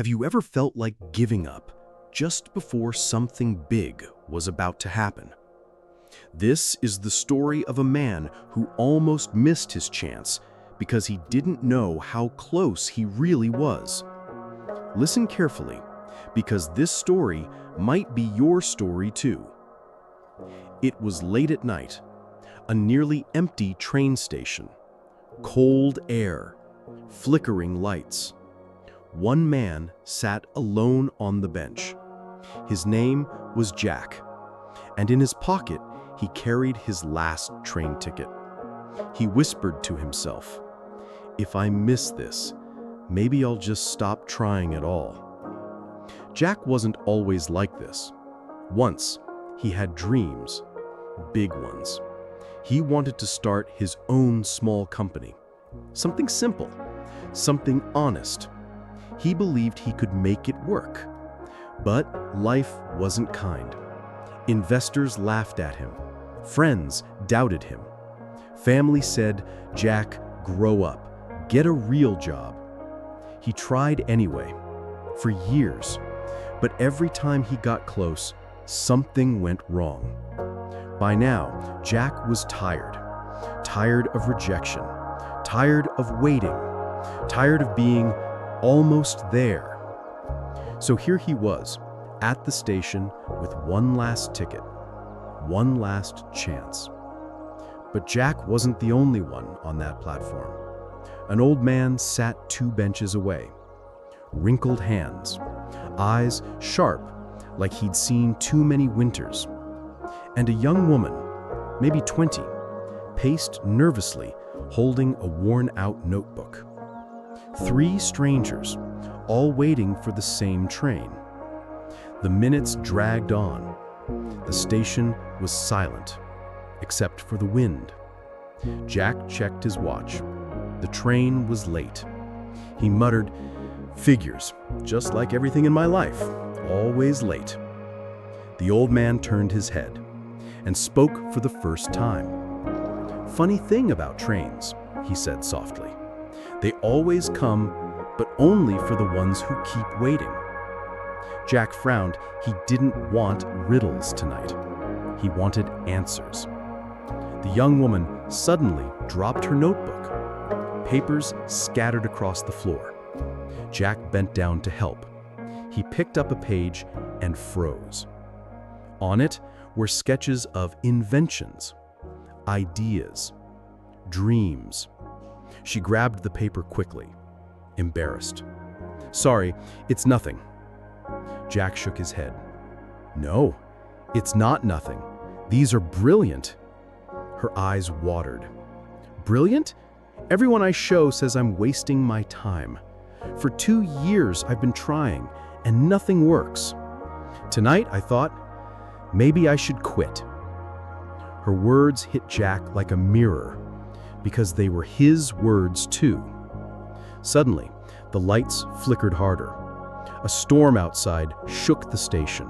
Have you ever felt like giving up just before something big was about to happen? This is the story of a man who almost missed his chance because he didn't know how close he really was. Listen carefully, because this story might be your story too. It was late at night, a nearly empty train station, cold air, flickering lights. One man sat alone on the bench. His name was Jack, and in his pocket he carried his last train ticket. He whispered to himself, "If I miss this, maybe I'll just stop trying at all." Jack wasn't always like this. Once, he had dreams, big ones. He wanted to start his own small company. Something simple, something honest. He believed he could make it work. But life wasn't kind. Investors laughed at him. Friends doubted him. Family said, "Jack, grow up. Get a real job." He tried anyway, for years. But every time he got close, something went wrong. By now, Jack was tired. Tired of rejection. Tired of waiting. Tired of being almost there. So here he was, at the station with one last ticket, one last chance. But Jack wasn't the only one on that platform. An old man sat 2 benches away. Wrinkled hands, eyes sharp like he'd seen too many winters. And a young woman, maybe 20, paced nervously, holding a worn-out notebook. 3 strangers, all waiting for the same train. The minutes dragged on. The station was silent, except for the wind. Jack checked his watch. The train was late. He muttered, "Figures, just like everything in my life, always late." The old man turned his head and spoke for the first time. "Funny thing about trains," he said softly. "They always come, but only for the ones who keep waiting." Jack frowned. He didn't want riddles tonight. He wanted answers. The young woman suddenly dropped her notebook. Papers scattered across the floor. Jack bent down to help. He picked up a page and froze. On it were sketches of inventions, ideas, dreams. She grabbed the paper quickly, embarrassed. "Sorry, it's nothing." Jack shook his head. "No, it's not nothing. These are brilliant." Her eyes watered. "Brilliant? Everyone I show says I'm wasting my time. For 2 years I've been trying, and nothing works. Tonight I thought, maybe I should quit." Her words hit Jack like a mirror, because they were his words too. Suddenly, the lights flickered harder. A storm outside shook the station.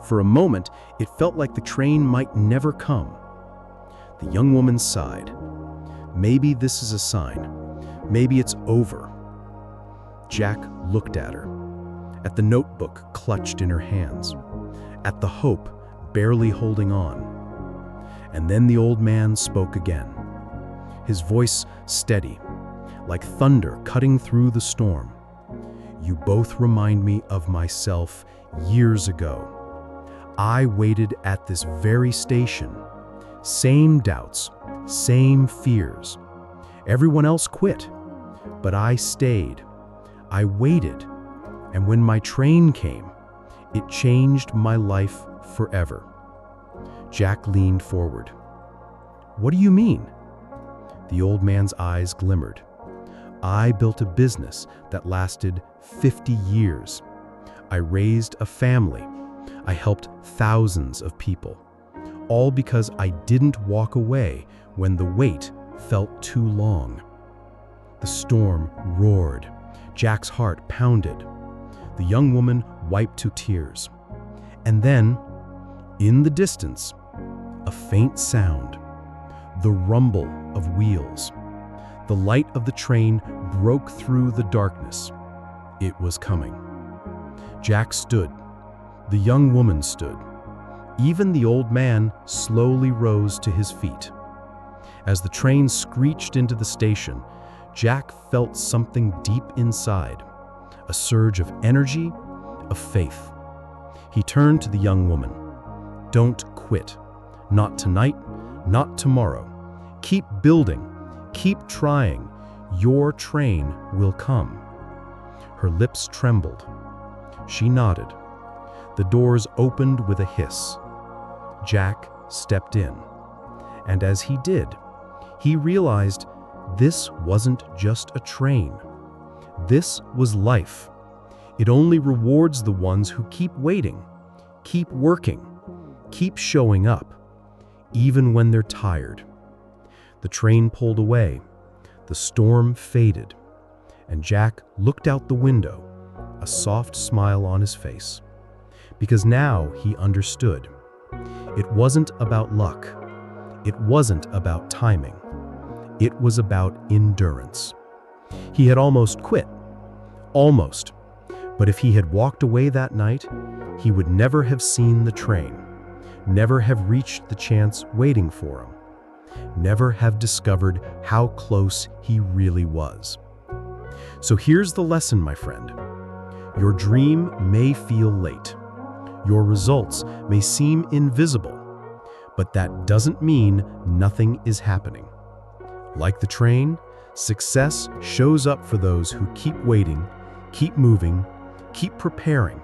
For a moment, it felt like the train might never come. The young woman sighed. Maybe this is a sign. Maybe it's over. Jack looked at her, at the notebook clutched in her hands, at the hope barely holding on. And then the old man spoke again, his voice steady, like thunder cutting through the storm. "You both remind me of myself years ago. I waited at this very station. Same doubts, same fears. Everyone else quit, but I stayed. I waited, and when my train came, it changed my life forever." Jack leaned forward. "What do you mean?" The old man's eyes glimmered. "I built a business that lasted 50 years. I raised a family. I helped thousands of people. All because I didn't walk away when the wait felt too long." The storm roared. Jack's heart pounded. The young woman wiped 2 tears. And then, in the distance, a faint sound, the rumble of wheels. The light of the train broke through the darkness. It was coming. Jack stood. The young woman stood. Even the old man slowly rose to his feet. As the train screeched into the station, Jack felt something deep inside, a surge of energy, of faith. He turned to the young woman. "Don't quit. Not tonight, not tomorrow. Keep building, keep trying. Your train will come." Her lips trembled. She nodded. The doors opened with a hiss. Jack stepped in. And as he did, he realized this wasn't just a train. This was life. It only rewards the ones who keep waiting, keep working, keep showing up, even when they're tired. The train pulled away. The storm faded, and Jack looked out the window, a soft smile on his face. Because now he understood. It wasn't about luck. It wasn't about timing. It was about endurance. He had almost quit. Almost. But if he had walked away that night, he would never have seen the train, never have reached the chance waiting for him, never have discovered how close he really was. So here's the lesson, my friend. Your dream may feel late. Your results may seem invisible, but that doesn't mean nothing is happening. Like the train, success shows up for those who keep waiting, keep moving, keep preparing.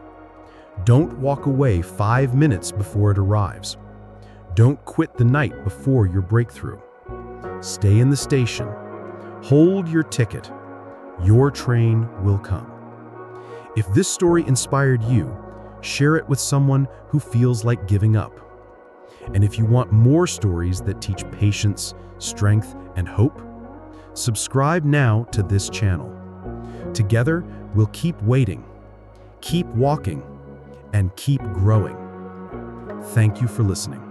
Don't walk away 5 minutes before it arrives. Don't quit the night before your breakthrough. Stay in the station. Hold your ticket. Your train will come. If this story inspired you, share it with someone who feels like giving up. And if you want more stories that teach patience, strength, and hope, subscribe now to this channel. Together, we'll keep waiting, keep walking, and keep growing. Thank you for listening.